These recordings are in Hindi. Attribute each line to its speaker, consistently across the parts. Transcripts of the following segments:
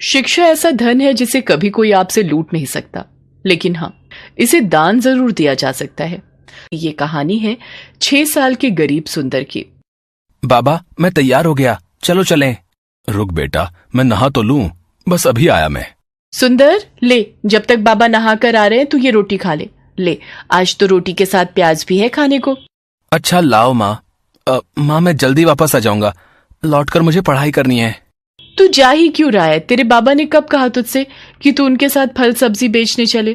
Speaker 1: शिक्षा ऐसा धन है जिसे कभी कोई आपसे लूट नहीं सकता, लेकिन हाँ, इसे दान जरूर दिया जा सकता है। ये कहानी है 6 साल के गरीब सुंदर की।
Speaker 2: बाबा, मैं तैयार हो गया, चलो चलें। रुक बेटा, मैं नहा तो लूं, बस अभी आया मैं।
Speaker 1: सुंदर, ले, जब तक बाबा नहा कर आ रहे हैं तू ये रोटी खा ले। ले, आज तो रोटी के साथ प्याज भी है खाने को।
Speaker 2: अच्छा लाओ माँ। माँ, मैं जल्दी वापस आ जाऊंगा, लौटकर मुझे पढ़ाई करनी है।
Speaker 1: तू जा ही क्यों रहा है? तेरे बाबा ने कब कहा तुझसे कि तू उनके साथ फल सब्जी बेचने चले?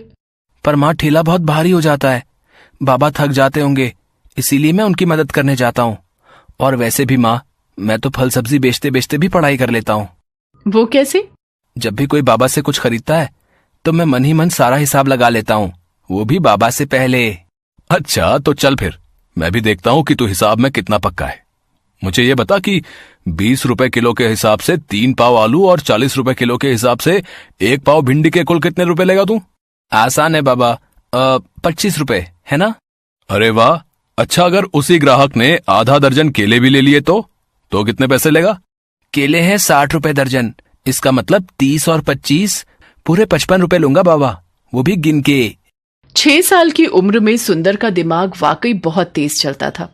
Speaker 2: पर माँ, ठेला बहुत भारी हो जाता है, बाबा थक जाते होंगे, इसीलिए मैं उनकी मदद करने जाता हूँ। और वैसे भी माँ, मैं तो फल सब्जी बेचते बेचते भी पढ़ाई कर लेता हूँ।
Speaker 1: वो कैसे?
Speaker 2: जब भी कोई बाबा से कुछ खरीदता है तो मैं मन ही मन सारा हिसाब लगा लेता हूँ, वो भी बाबा से पहले। अच्छा तो चल फिर, मैं भी देखता हूँ कि तू हिसाब में कितना पक्का है। मुझे ये बता कि 20 रुपए किलो के हिसाब से 3 पाव आलू और 40 रुपए किलो के हिसाब से 1 पाव भिंडी के कुल कितने रुपए लेगा तू? आसान है बाबा, 25 रुपए है ना? अरे वाह, अच्छा अगर उसी ग्राहक ने आधा दर्जन केले भी ले लिए तो कितने पैसे लेगा? केले हैं 60 रुपए दर्जन, इसका मतलब 30 और 25 पूरे 55 रुपए लूंगा बाबा, वो भी गिन के।
Speaker 1: 6 साल की उम्र में सुंदर का दिमाग वाकई बहुत तेज चलता था।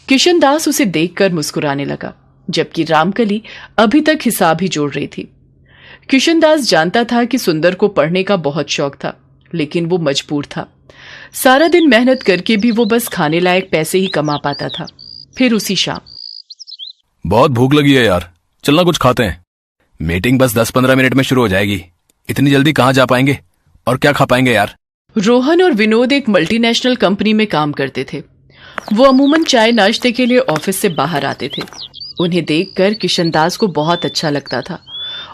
Speaker 1: किशनदास उसे देखकर मुस्कुराने लगा, जबकि रामकली अभी तक हिसाब ही जोड़ रही थी। किशनदास जानता था कि सुंदर को पढ़ने का बहुत शौक था, लेकिन वो मजबूर था। सारा दिन मेहनत करके भी वो बस खाने लायक पैसे ही कमा पाता था। फिर उसी शाम,
Speaker 2: बहुत भूख लगी है यार, चलना कुछ खाते हैं। मीटिंग बस 10-15 मिनट में शुरू हो जाएगी, इतनी जल्दी कहाँ जा पाएंगे और क्या खा पाएंगे यार?
Speaker 1: रोहन और विनोद एक मल्टीनेशनल कंपनी में काम करते थे। वो अमूमन चाय नाश्ते के लिए ऑफिस से बाहर आते थे। उन्हें देखकर किशनदास को बहुत अच्छा लगता था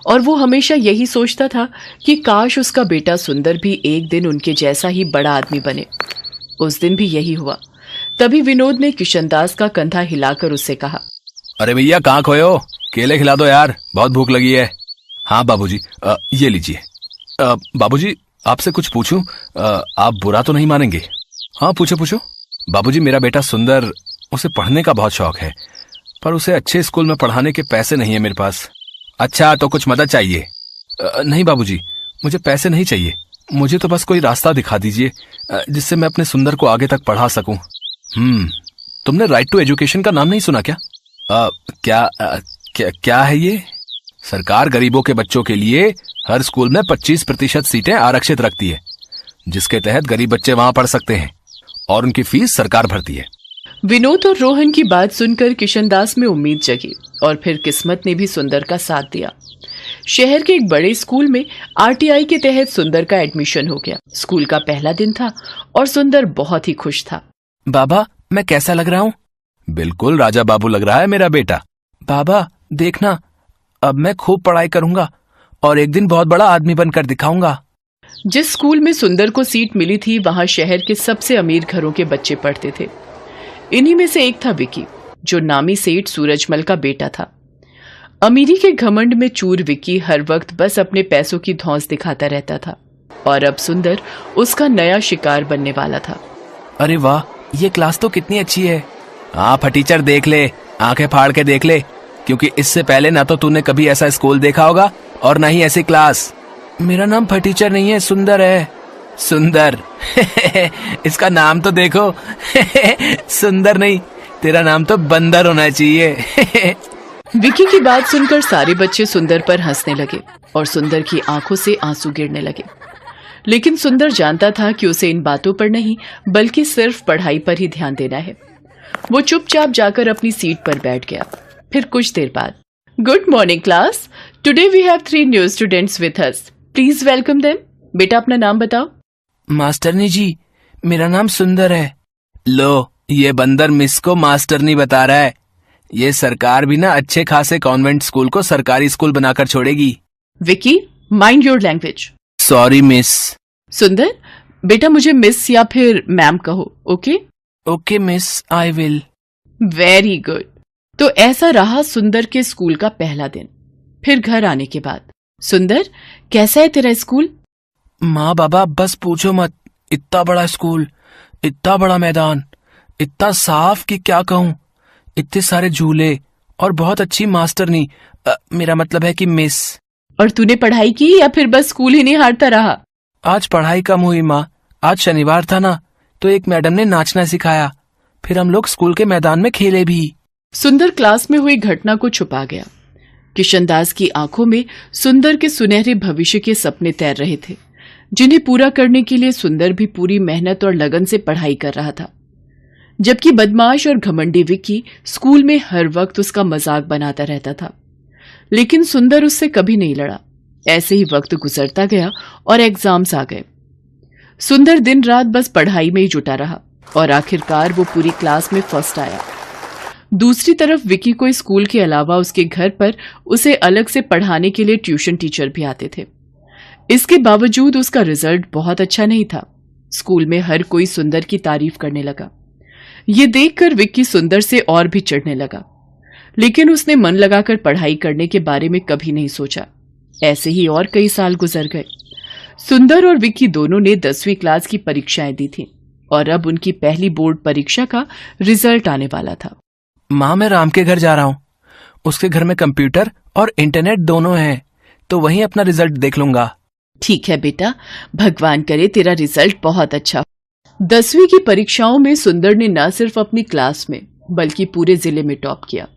Speaker 1: और वो हमेशा यही सोचता था कि काश उसका बेटा सुंदर भी एक दिन उनके जैसा ही बड़ा आदमी बने। उस दिन भी यही हुआ। तभी विनोद ने किशनदास का कंधा हिलाकर उससे कहा,
Speaker 2: अरे भैया, कहाँ खोए हो? केले खिला दो यार, बहुत भूख लगी है। हाँ बाबूजी, ये लीजिए। बाबूजी, आपसे कुछ पूछूं? आप बुरा तो नहीं मानेंगे? हाँ पूछो पूछो। बाबूजी, मेरा बेटा सुंदर, उसे पढ़ने का बहुत शौक है, पर उसे अच्छे स्कूल में पढ़ाने के पैसे नहीं है मेरे पास। अच्छा, तो कुछ मदद चाहिए? नहीं बाबूजी, मुझे पैसे नहीं चाहिए, मुझे तो बस कोई रास्ता दिखा दीजिए जिससे मैं अपने सुंदर को आगे तक पढ़ा सकूं। तुमने राइट टू एजुकेशन का नाम नहीं सुना क्या? क्या है ये? सरकार गरीबों के बच्चों के लिए हर स्कूल में 25% सीटें आरक्षित रखती है, जिसके तहत गरीब बच्चे वहां पढ़ सकते हैं और उनकी फीस सरकार भरती है।
Speaker 1: विनोद और रोहन की बात सुनकर किशनदास में उम्मीद जगी और फिर किस्मत ने भी सुंदर का साथ दिया। शहर के एक बड़े स्कूल में आरटीआई के तहत सुंदर का एडमिशन हो गया। स्कूल का पहला दिन था और सुंदर बहुत ही खुश था।
Speaker 2: बाबा, मैं कैसा लग रहा हूँ? बिल्कुल राजा बाबू लग रहा है मेरा बेटा। बाबा देखना, अब मैं खूब पढ़ाई करूंगा और एक दिन बहुत बड़ा आदमी बनकर दिखाऊंगा।
Speaker 1: जिस स्कूल में सुंदर को सीट मिली थी, वहां शहर के सबसे अमीर घरों के बच्चे पढ़ते थे। इन्हीं में से एक था विकी, जो नामी सेठ सूरजमल का बेटा था। अमीरी के घमंड में चूर विकी हर वक्त बस अपने पैसों की धौंस दिखाता रहता था और अब सुंदर उसका नया शिकार बनने वाला था।
Speaker 2: अरे वाह, ये क्लास तो कितनी अच्छी है। हाँ फटीचर, देख ले, आंखें फाड़ के देख ले, क्योंकि इससे पहले ना तो तूने कभी ऐसा स्कूल देखा होगा और ना ही ऐसी क्लास। मेरा नाम फटीचर नहीं है, सुंदर है। सुंदर? इसका नाम तो देखो। सुंदर नहीं, तेरा नाम तो बंदर होना चाहिए।
Speaker 1: विकी की बात सुनकर सारे बच्चे सुंदर पर हंसने लगे और सुंदर की आंखों से आंसू गिरने लगे। लेकिन सुंदर जानता था कि उसे इन बातों पर नहीं, बल्कि सिर्फ पढ़ाई पर ही ध्यान देना है। वो चुपचाप जाकर अपनी सीट पर बैठ गया। फिर कुछ देर बाद, good morning class, today we have 3 new students with us, please welcome them. बेटा अपना नाम बताओ।
Speaker 2: मास्टरनी जी, मेरा नाम सुंदर है। लो, ये बंदर मिस को मास्टरनी बता रहा है। ये सरकार भी ना अच्छे खासे कॉन्वेंट स्कूल को सरकारी स्कूल बनाकर छोड़ेगी।
Speaker 1: Vicky, mind your language.
Speaker 2: Sorry miss.
Speaker 1: सुंदर, बेटा मुझे मिस या फिर मैम कहो, okay?
Speaker 2: Okay miss, I will.
Speaker 1: Very good. तो ऐसा रहा सुंदर के स्कूल का पहला दिन। फिर घर आने के बाद, सुंदर कैसा है तेरा स्कूल?
Speaker 2: माँ बाबा बस पूछो मत, इतना बड़ा स्कूल, इतना बड़ा मैदान, इतना साफ कि क्या कहूँ, इतने सारे झूले और बहुत अच्छी मास्टरनी, मेरा मतलब है कि मिस।
Speaker 1: और तूने पढ़ाई की या फिर बस स्कूल ही निहारता रहा?
Speaker 2: आज पढ़ाई कम हुई माँ। आज शनिवार था ना, तो एक मैडम ने नाचना सिखाया। फिर हम लोग स्कूल के मैदान में खेले भी।
Speaker 1: सुंदर क्लास में हुई घटना को छुपा गया। किशनदास की आंखों में सुंदर के सुनहरे भविष्य के सपने तैर रहे थे, जिन्हें पूरा करने के लिए सुंदर भी पूरी मेहनत और लगन से पढ़ाई कर रहा था। जबकि बदमाश और घमंडी विक्की स्कूल में हर वक्त उसका मजाक बनाता रहता था, लेकिन सुंदर उससे कभी नहीं लड़ा। ऐसे ही वक्त गुजरता गया और एग्जाम्स आ गए। सुंदर दिन रात बस पढ़ाई में ही जुटा रहा और आखिरकार वो पूरी क्लास में फर्स्ट आया। दूसरी तरफ विक्की को स्कूल के अलावा उसके घर पर उसे अलग से पढ़ाने के लिए ट्यूशन टीचर भी आते थे। इसके बावजूद उसका रिजल्ट बहुत अच्छा नहीं था। स्कूल में हर कोई सुंदर की तारीफ करने लगा। ये देखकर विक्की सुंदर से और भी चिढ़ने लगा, लेकिन उसने मन लगाकर पढ़ाई करने के बारे में कभी नहीं सोचा। ऐसे ही और कई साल गुजर गए। सुंदर और विक्की दोनों ने 10वीं क्लास की परीक्षाएं दी थी और अब उनकी पहली बोर्ड परीक्षा का रिजल्ट आने वाला था।
Speaker 2: माँ, मैं राम के घर जा रहा हूँ। उसके घर में कंप्यूटर और इंटरनेट दोनों हैं, तो वहीं अपना रिजल्ट देख लूंगा।
Speaker 1: ठीक है बेटा, भगवान करे तेरा रिजल्ट बहुत अच्छा हो। 10वीं की परीक्षाओं में सुंदर ने न सिर्फ अपनी क्लास में बल्कि पूरे जिले में टॉप किया।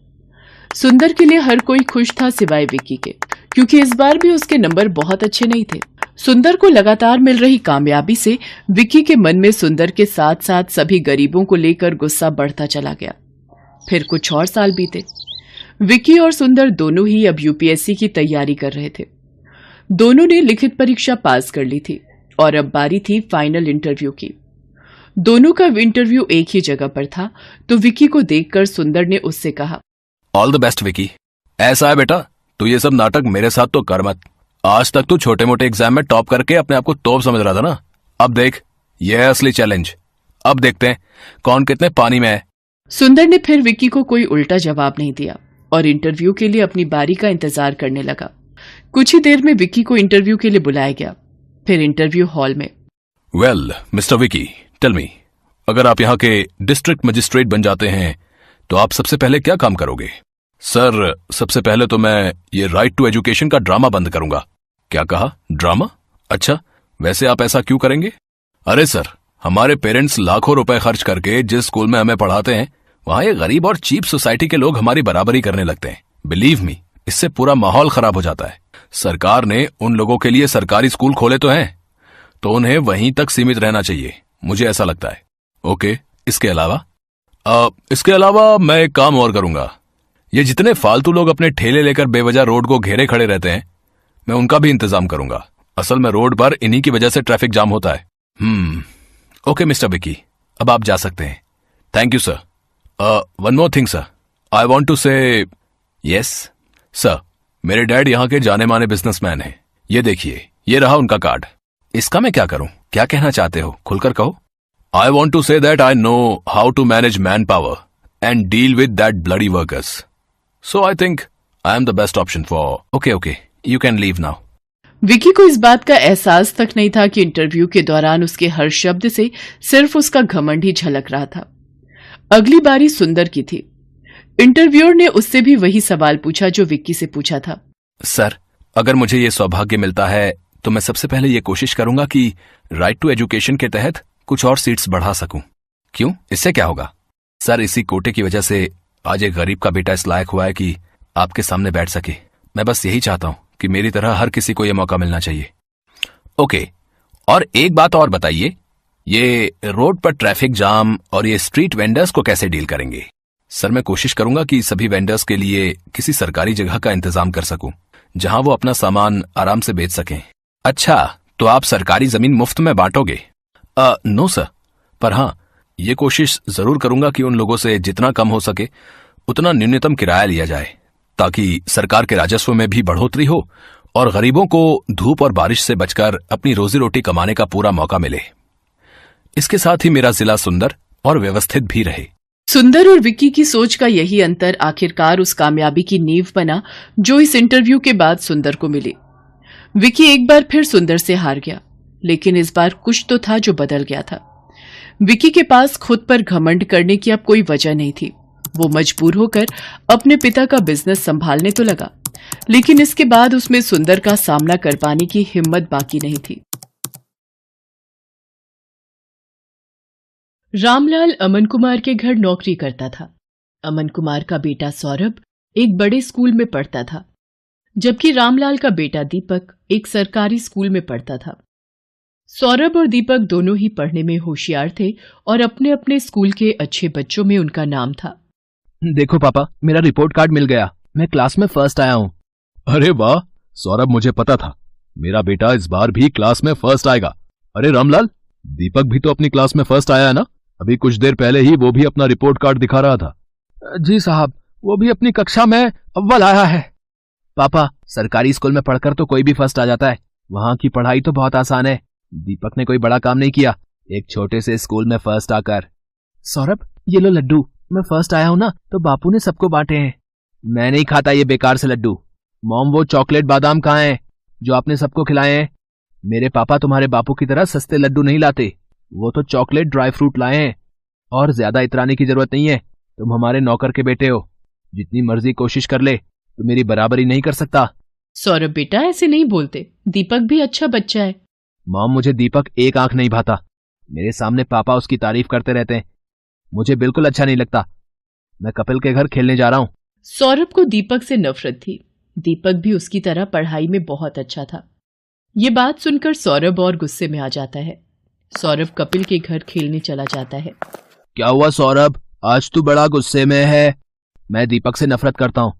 Speaker 1: सुंदर के लिए हर कोई खुश था सिवाय विक्की के, क्योंकि इस बार भी उसके नंबर बहुत अच्छे नहीं थे। सुंदर को लगातार मिल रही कामयाबी से विक्की के मन में सुंदर के साथ साथ सभी गरीबों को लेकर गुस्सा बढ़ता चला गया। फिर कुछ और साल बीते। विक्की और सुंदर दोनों ही अब यूपीएससी की तैयारी कर रहे थे। दोनों ने लिखित परीक्षा पास कर ली थी और अब बारी थी फाइनल इंटरव्यू की। दोनों का इंटरव्यू एक ही जगह पर था, तो विक्की को देखकर सुंदर ने उससे कहा,
Speaker 2: ऑल द बेस्ट विकी। ऐसा है बेटा, तू ये सब नाटक मेरे साथ तो कर मत। आज तक तू छोटे मोटे एग्जाम में टॉप करके अपने आप को तोप समझ रहा था ना। अब देख, ये है असली चैलेंज। अब देखते हैं कौन कितने पानी में है।
Speaker 1: सुंदर ने फिर विक्की को कोई उल्टा जवाब नहीं दिया और इंटरव्यू के लिए अपनी बारी का इंतजार करने लगा। कुछ ही देर में विक्की को इंटरव्यू के लिए बुलाया गया। फिर इंटरव्यू हॉल में,
Speaker 2: well mister Vicky, tell me, अगर आप यहाँ के डिस्ट्रिक्ट मजिस्ट्रेट बन जाते हैं तो आप सबसे पहले क्या काम करोगे? सर, सबसे पहले तो मैं ये राइट टू एजुकेशन का ड्रामा बंद करूंगा। क्या कहा? ड्रामा? अच्छा, वैसे आप ऐसा क्यों करेंगे? अरे सर, हमारे पेरेंट्स लाखों रुपए खर्च करके जिस स्कूल में हमें पढ़ाते हैं, वहां ये गरीब और चीप सोसाइटी के लोग हमारी बराबरी करने लगते हैं। बिलीव मी, इससे पूरा माहौल खराब हो जाता है। सरकार ने उन लोगों के लिए सरकारी स्कूल खोले तो हैं, तो उन्हें वहीं तक सीमित रहना चाहिए, मुझे ऐसा लगता है। ओके, इसके अलावा मैं एक काम और करूंगा। ये जितने फालतू लोग अपने ठेले लेकर बेवजह रोड को घेरे खड़े रहते हैं, मैं उनका भी इंतजाम करूंगा। असल में रोड पर इन्हीं की वजह से ट्रैफिक जाम होता है। ओके मिस्टर विकी, अब आप जा सकते हैं। Thank you sir. One more thing sir, I want to say. Yes sir, मेरे डैड यहाँ के जाने माने बिजनेसमैन हैं। ये देखिए, ये रहा उनका कार्ड। इसका मैं क्या करूं? क्या कहना चाहते हो? खुलकर कहो। I want to say that I know how to manage manpower and deal with that bloody workers. So I think I am the best option for. Okay, you can leave now.
Speaker 1: Vicky को इस बात का एहसास तक नहीं था कि इंटरव्यू के दौरान उसके हर शब्द से सिर्फ उसका घमंड ही झलक रहा था। अगली बारी सुंदर की थी। इंटरव्यूअर ने उससे भी वही सवाल पूछा जो विक्की से पूछा था।
Speaker 2: सर, अगर मुझे ये सौभाग्य मिलता है तो मैं सबसे पहले ये कोशिश करूंगा कि राइट टू एजुकेशन के तहत कुछ और सीट्स बढ़ा सकूं। क्यों? इससे क्या होगा? सर, इसी कोटे की वजह से आज एक गरीब का बेटा इस लायक हुआ है कि आपके सामने बैठ सके। मैं बस यही चाहता हूं कि मेरी तरह हर किसी को यह मौका मिलना चाहिए। ओके, और एक बात और बताइए, ये रोड पर ट्रैफिक जाम और ये स्ट्रीट वेंडर्स को कैसे डील करेंगे? सर, मैं कोशिश करूंगा कि सभी वेंडर्स के लिए किसी सरकारी जगह का इंतजाम कर सकूं, जहां वो अपना सामान आराम से बेच सकें। अच्छा, तो आप सरकारी जमीन मुफ्त में बांटोगे? नो सर, पर हाँ, ये कोशिश जरूर करूंगा कि उन लोगों से जितना कम हो सके उतना न्यूनतम किराया लिया जाए, ताकि सरकार के राजस्व में भी बढ़ोतरी हो और गरीबों को धूप और बारिश से बचकर अपनी रोजी रोटी कमाने का पूरा मौका मिले। इसके साथ ही मेरा जिला सुंदर और व्यवस्थित भी रहे।
Speaker 1: सुंदर और विक्की की सोच का यही अंतर आखिरकार उस कामयाबी की नींव बना जो इस इंटरव्यू के बाद सुंदर को मिली। विक्की एक बार फिर सुंदर से हार गया, लेकिन इस बार कुछ तो था जो बदल गया था। विक्की के पास खुद पर घमंड करने की अब कोई वजह नहीं थी। वो मजबूर होकर अपने पिता का बिजनेस संभालने तो लगा, लेकिन इसके बाद उसमें सुंदर का सामना कर पाने की हिम्मत बाकी नहीं थी। रामलाल अमन कुमार के घर नौकरी करता था। अमन कुमार का बेटा सौरभ एक बड़े स्कूल में पढ़ता था, जबकि रामलाल का बेटा दीपक एक सरकारी स्कूल में पढ़ता था। सौरभ और दीपक दोनों ही पढ़ने में होशियार थे और अपने अपने स्कूल के अच्छे बच्चों में उनका नाम था।
Speaker 2: देखो पापा, मेरा रिपोर्ट कार्ड मिल गया, मैं क्लास में फर्स्ट आया हूँ। अरे वाह सौरभ, मुझे पता था मेरा बेटा इस बार भी क्लास में फर्स्ट आएगा। अरे रामलाल, दीपक भी तो अपनी क्लास में फर्स्ट आया है ना? अभी कुछ देर पहले ही वो भी अपना रिपोर्ट कार्ड दिखा रहा था। जी साहब, वो भी अपनी कक्षा में अव्वल आया है। पापा, सरकारी स्कूल में पढ़कर तो कोई भी फर्स्ट आ जाता है, वहां की पढ़ाई तो बहुत आसान है। दीपक ने कोई बड़ा काम नहीं किया एक छोटे से स्कूल में फर्स्ट आकर। सौरभ, ये लो लड्डू, मैं फर्स्ट आया हूं ना तो बापू ने सबको बांटे हैं। मैं नहीं खाता ये बेकार से लड्डू। मॉम, वो चॉकलेट बादाम कहाँ हैं जो आपने सबको खिलाए हैं? मेरे पापा तुम्हारे बापू की तरह सस्ते लड्डू नहीं लाते, वो तो चॉकलेट ड्राई फ्रूट लाए हैं। और ज्यादा इतराने की जरूरत नहीं है, तुम हमारे नौकर के बेटे हो, जितनी मर्जी कोशिश कर ले तो मेरी बराबरी नहीं कर सकता।
Speaker 1: सौरभ बेटा, ऐसे नहीं बोलते, दीपक भी अच्छा बच्चा है।
Speaker 2: मॉम, मुझे दीपक एक आंख नहीं भाता, मेरे सामने पापा उसकी तारीफ करते रहते हैं, मुझे बिल्कुल अच्छा नहीं लगता। मैं कपिल के घर खेलने जा रहा हूँ।
Speaker 1: सौरभ को दीपक से नफरत थी। दीपक भी उसकी तरह पढ़ाई में बहुत अच्छा था। ये बात सुनकर सौरभ और गुस्से में आ जाता है। सौरभ कपिल के घर खेलने चला जाता है।
Speaker 2: क्या हुआ सौरभ, आज तू बड़ा गुस्से में है? मैं दीपक से नफरत करता हूँ।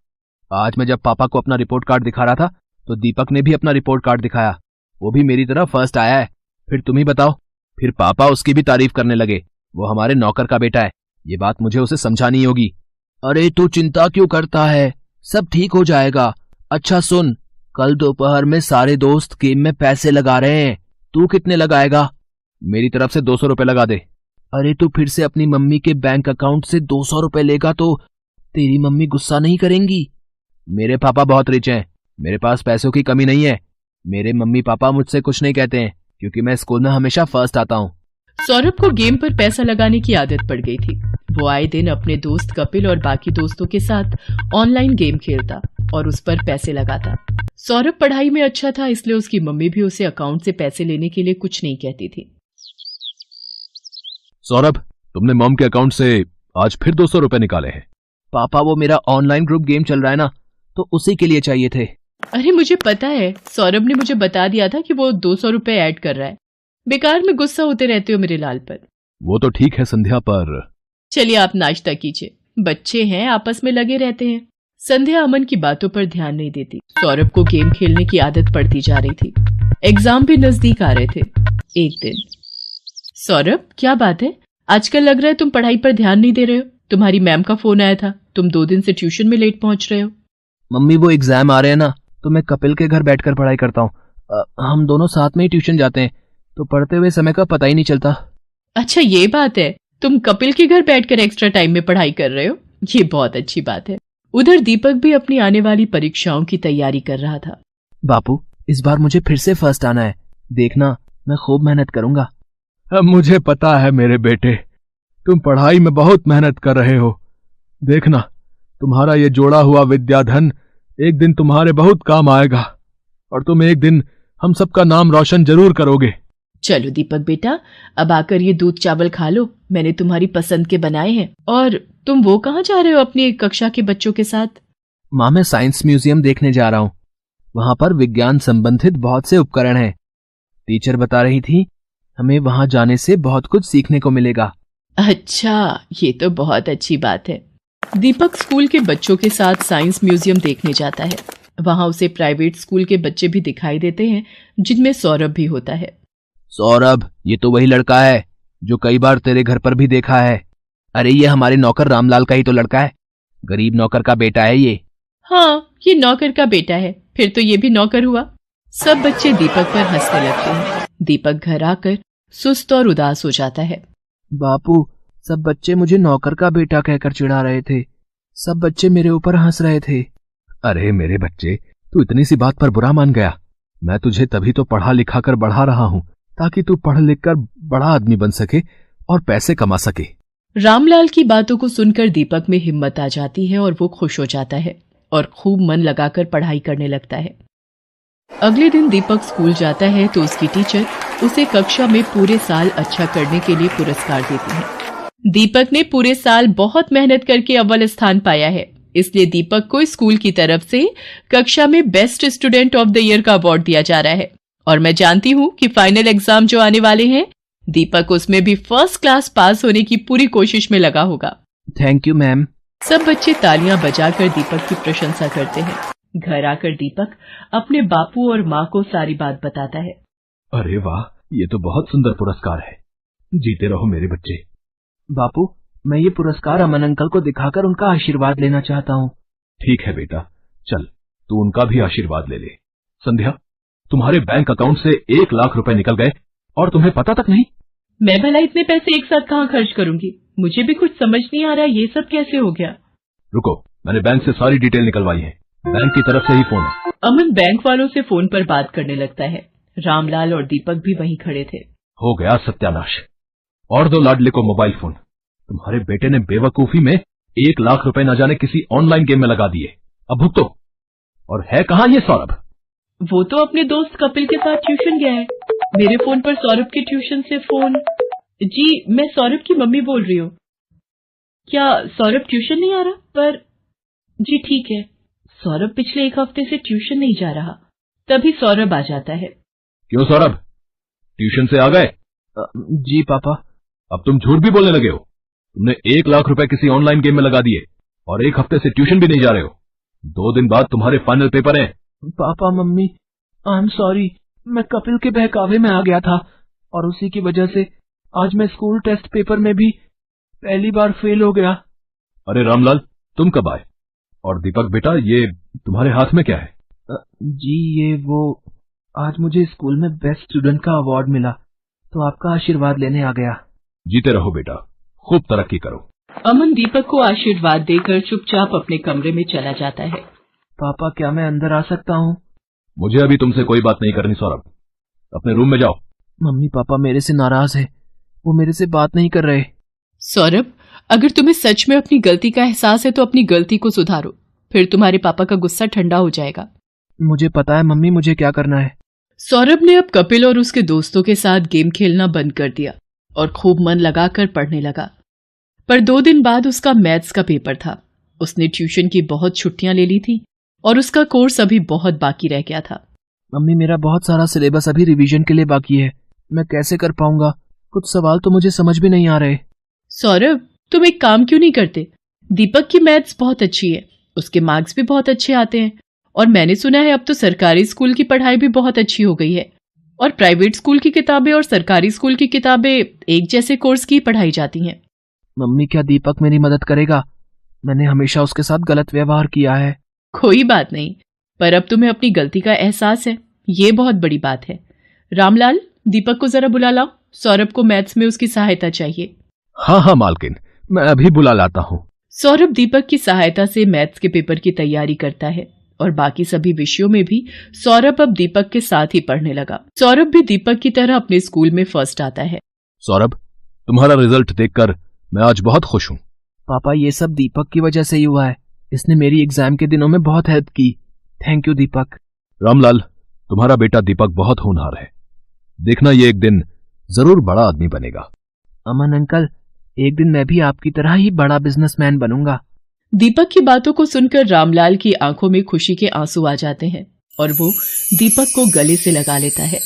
Speaker 2: आज मैं जब पापा को अपना रिपोर्ट कार्ड दिखा रहा था तो दीपक ने भी अपना रिपोर्ट कार्ड दिखाया, वो भी मेरी तरह फर्स्ट आया है। फिर तुम ही बताओ, फिर पापा उसकी भी तारीफ करने लगे, वो हमारे नौकर का बेटा है, ये बात मुझे उसे समझानी होगी। अरे तू चिंता क्यों करता है, सब ठीक हो जाएगा। अच्छा सुन, कल दोपहर में सारे दोस्त गेम में पैसे लगा रहे हैं, तू कितने लगाएगा? मेरी तरफ से 200 रुपए लगा दे। अरे तू फिर से अपनी मम्मी के बैंक अकाउंट से 200 रुपए लेगा तो तेरी मम्मी गुस्सा नहीं करेंगी? मेरे पापा बहुत रिच हैं, मेरे पास पैसों की कमी नहीं है। मेरे मम्मी पापा मुझसे कुछ नहीं कहते हैं क्योंकि मैं स्कूल में हमेशा फर्स्ट आता हूँ।
Speaker 1: सौरभ को गेम पर पैसा लगाने की आदत पड़ गई थी। वो आए दिन अपने दोस्त कपिल और बाकी दोस्तों के साथ ऑनलाइन गेम खेलता और उस पर पैसे लगाता। सौरभ पढ़ाई में अच्छा था, इसलिए उसकी मम्मी भी उसे अकाउंट से पैसे लेने के लिए कुछ नहीं कहती थी।
Speaker 2: सौरभ, तुमने मॉम के अकाउंट से आज फिर 200 रुपए निकाले हैं। पापा, वो मेरा ऑनलाइन ग्रुप गेम चल रहा है ना, तो उसी के लिए चाहिए थे।
Speaker 1: अरे मुझे पता है, सौरभ ने मुझे बता दिया था कि वो 200 रुपए ऐड कर रहा है। बेकार में गुस्सा होते रहते हो मेरे लाल पर।
Speaker 2: वो तो ठीक है संध्या, पर
Speaker 1: चलिए आप नाश्ता कीजिए, बच्चे हैं आपस में लगे रहते हैं। संध्या अमन की बातों पर ध्यान नहीं देती। सौरभ को गेम खेलने की आदत पड़ती जा रही थी। एग्जाम भी नजदीक आ रहे थे। एक दिन, सौरभ क्या बात है, आजकल लग रहा है तुम पढ़ाई पर ध्यान नहीं दे रहे हो। तुम्हारी मैम का फोन आया था, तुम 2 दिन से ट्यूशन में लेट पहुंच रहे हो।
Speaker 2: मम्मी, वो एग्जाम आ रहे हैं ना, तो मैं कपिल के घर बैठकर पढ़ाई करता हूँ। हम दोनों साथ में ही ट्यूशन जाते हैं, तो पढ़ते हुए समय का पता ही नहीं चलता।
Speaker 1: अच्छा ये बात है, तुम कपिल के घर बैठकर एक्स्ट्रा टाइम में पढ़ाई कर रहे हो, ये बहुत अच्छी बात है। उधर दीपक भी अपनी आने वाली परीक्षाओं की तैयारी कर रहा था।
Speaker 2: बापू, इस बार मुझे फिर से फर्स्ट आना है, देखना मैं खूब मेहनत करूंगा। मुझे पता है मेरे बेटे, तुम पढ़ाई में बहुत मेहनत कर रहे हो। देखना, तुम्हारा ये जोड़ा हुआ विद्याधन एक दिन तुम्हारे बहुत काम आएगा और तुम एक दिन हम सबका नाम रोशन जरूर करोगे।
Speaker 1: चलो दीपक बेटा, अब आकर ये दूध चावल खा लो, मैंने तुम्हारी पसंद के बनाए हैं। और तुम वो कहाँ जा रहे हो अपनी कक्षा के बच्चों के साथ?
Speaker 2: माँ, मैं साइंस म्यूजियम देखने जा रहा हूँ, वहां पर विज्ञान संबंधित बहुत से उपकरण हैं। टीचर बता रही थी हमें वहां जाने से बहुत कुछ सीखने को मिलेगा।
Speaker 1: अच्छा, ये तो बहुत अच्छी बात है। दीपक स्कूल के बच्चों के साथ साइंस म्यूजियम देखने जाता है। वहां उसे प्राइवेट स्कूल के बच्चे भी दिखाई देते हैं, जिनमें सौरभ भी होता है।
Speaker 2: सौरभ, ये तो वही लड़का है जो कई बार तेरे घर पर भी देखा है। अरे ये हमारे नौकर रामलाल का ही तो लड़का है, गरीब नौकर का बेटा है ये।
Speaker 1: हाँ, ये नौकर का बेटा है, फिर तो ये भी नौकर हुआ। सब बच्चे दीपक पर हंसने लगते हैं। दीपक घर आकर सुस्त और उदास हो जाता है।
Speaker 2: बापू, सब बच्चे मुझे नौकर का बेटा कहकर चिढ़ा रहे थे, सब बच्चे मेरे ऊपर हंस रहे थे। अरे मेरे बच्चे, तू इतनी सी बात पर बुरा मान गया? मैं तुझे तभी तो पढ़ा लिखा कर बढ़ा रहा हूँ ताकि तू पढ़ लिख कर बड़ा आदमी बन सके और पैसे कमा सके।
Speaker 1: रामलाल की बातों को सुनकर दीपक में हिम्मत आ जाती है और वो खुश हो जाता है और खूब मन लगाकर पढ़ाई करने लगता है। अगले दिन दीपक स्कूल जाता है तो उसकी टीचर उसे कक्षा में पूरे साल अच्छा करने के लिए पुरस्कार देती है। दीपक ने पूरे साल बहुत मेहनत करके अव्वल स्थान पाया है, इसलिए दीपक को स्कूल की तरफ से कक्षा में best student of the year का अवार्ड दिया जा रहा है। और मैं जानती हूँ कि फाइनल एग्जाम जो आने वाले हैं, दीपक उसमें भी फर्स्ट क्लास पास होने की पूरी कोशिश में लगा होगा।
Speaker 3: Thank you ma'am.
Speaker 1: सब बच्चे तालियां बजाकर दीपक की प्रशंसा करते हैं। घर आकर दीपक अपने बापू और माँ को सारी बात बताता है।
Speaker 4: अरे वाह, ये तो बहुत सुंदर पुरस्कार है। जीते रहो मेरे बच्चे।
Speaker 3: बापू, मैं ये पुरस्कार अमन अंकल को दिखाकर उनका आशीर्वाद लेना चाहता हूँ।
Speaker 4: ठीक है बेटा, चल तू उनका भी आशीर्वाद ले ले। संध्या, तुम्हारे बैंक अकाउंट से 1 लाख रुपए निकल गए और तुम्हें पता तक नहीं।
Speaker 1: मैं भला इतने पैसे एक साथ कहाँ खर्च करूंगी? मुझे भी कुछ समझ नहीं आ रहा, ये सब कैसे हो गया?
Speaker 4: रुको, मैंने बैंक से सारी डिटेल निकलवाई है। बैंक की तरफ से ही फोन है।
Speaker 1: अमन बैंक वालों से फोन पर बात करने लगता है। रामलाल और दीपक भी वहीं खड़े थे।
Speaker 4: हो गया सत्यानाश। और दो लाडले को मोबाइल फोन। तुम्हारे बेटे ने बेवकूफी में 1 लाख रुपए न जाने किसी ऑनलाइन गेम में लगा दिए। अब भुगतो। और है कहाँ ये सौरभ?
Speaker 1: वो तो अपने दोस्त कपिल के साथ ट्यूशन गया है। मेरे फोन पर सौरभ के ट्यूशन से फोन। जी, मैं सौरभ की मम्मी बोल रही हूँ। क्या सौरभ ट्यूशन नहीं आ रहा? पर जी ठीक है, सौरभ पिछले 1 हफ्ते से ट्यूशन नहीं जा रहा। तभी सौरभ आ जाता है।
Speaker 4: क्यों सौरभ, ट्यूशन से आ गए?
Speaker 3: जी पापा।
Speaker 4: अब तुम झूठ भी बोलने लगे हो। तुमने 1 लाख रुपए किसी ऑनलाइन गेम में लगा दिए और 1 हफ्ते से ट्यूशन भी नहीं जा रहे हो। 2 दिन बाद तुम्हारे फाइनल पेपर हैं।
Speaker 3: Papa mummy, I am sorry. मैं कपिल के बहकावे में आ गया था और उसी की वजह से आज मैं स्कूल टेस्ट पेपर में भी पहली बार फेल हो गया।
Speaker 4: अरे रामलाल, तुम कब आए? और दीपक बेटा, ये तुम्हारे हाथ में क्या है?
Speaker 3: जी ये वो, आज मुझे स्कूल में बेस्ट स्टूडेंट का अवार्ड मिला तो आपका आशीर्वाद लेने आ गया।
Speaker 4: जीते रहो बेटा, खूब तरक्की करो।
Speaker 1: अमन दीपक को आशीर्वाद देकर चुपचाप अपने कमरे में चला जाता है।
Speaker 3: पापा, क्या मैं अंदर आ सकता हूँ?
Speaker 4: मुझे अभी तुमसे कोई बात नहीं करनी सौरभ, अपने रूम में जाओ।
Speaker 3: मम्मी पापा मेरे से नाराज है, वो मेरे से बात नहीं कर रहे।
Speaker 1: सौरभ, अगर तुम्हें सच में अपनी गलती का एहसास है तो अपनी गलती को सुधारो, फिर तुम्हारे पापा का गुस्सा ठंडा हो जाएगा।
Speaker 3: मुझे पता है मम्मी, मुझे क्या करना है।
Speaker 1: सौरभ ने अब कपिल और उसके दोस्तों के साथ गेम खेलना बंद कर दिया और खूब मन लगाकर पढ़ने लगा। पर 2 दिन बाद उसका मैथ्स का पेपर था। उसने ट्यूशन की बहुत छुट्टियां ले ली थी और उसका कोर्स अभी बहुत बाकी रह गया था।
Speaker 3: मम्मी, मेरा बहुत सारा सिलेबस अभी रिवीजन के लिए बाकी है, मैं कैसे कर पाऊंगा? कुछ सवाल तो मुझे समझ भी नहीं आ रहे।
Speaker 1: सौरभ, तुम एक काम क्यों नहीं करते? दीपक की मैथ्स बहुत अच्छी है, उसके मार्क्स भी बहुत अच्छे आते हैं और मैंने सुना है अब तो सरकारी स्कूल की पढ़ाई भी बहुत अच्छी हो गई है और प्राइवेट स्कूल की किताबें और सरकारी स्कूल की किताबें एक जैसे कोर्स की पढ़ाई जाती हैं।
Speaker 3: मम्मी, क्या दीपक मेरी मदद करेगा? मैंने हमेशा उसके साथ गलत व्यवहार किया है।
Speaker 1: कोई बात नहीं, पर अब तुम्हें अपनी गलती का एहसास है, ये बहुत बड़ी बात है। रामलाल, दीपक को जरा बुला लाओ, सौरभ को मैथ्स में उसकी सहायता चाहिए।
Speaker 4: हाँ हाँ मालकिन, मैं अभी बुला लाता हूँ।
Speaker 1: सौरभ दीपक की सहायता से मैथ्स के पेपर की तैयारी करता है और बाकी सभी विषयों में भी सौरभ अब दीपक के साथ ही पढ़ने लगा। सौरभ भी दीपक की तरह अपने स्कूल में फर्स्ट आता है।
Speaker 4: सौरभ, तुम्हारा रिजल्ट देखकर मैं आज बहुत खुश हूँ।
Speaker 3: पापा, ये सब दीपक की वजह से ही हुआ है, इसने मेरी एग्जाम के दिनों में बहुत हेल्प की। थैंक यू दीपक।
Speaker 4: रामलाल, तुम्हारा बेटा दीपक बहुत होनहार है, देखना ये एक दिन जरूर बड़ा आदमी बनेगा।
Speaker 3: अमन अंकल, एक दिन मैं भी आपकी तरह ही बड़ा बिजनेसमैन बनूंगा।
Speaker 1: दीपक की बातों को सुनकर रामलाल की आंखों में खुशी के आंसू आ जाते हैं और वो दीपक को गले से लगा लेता है।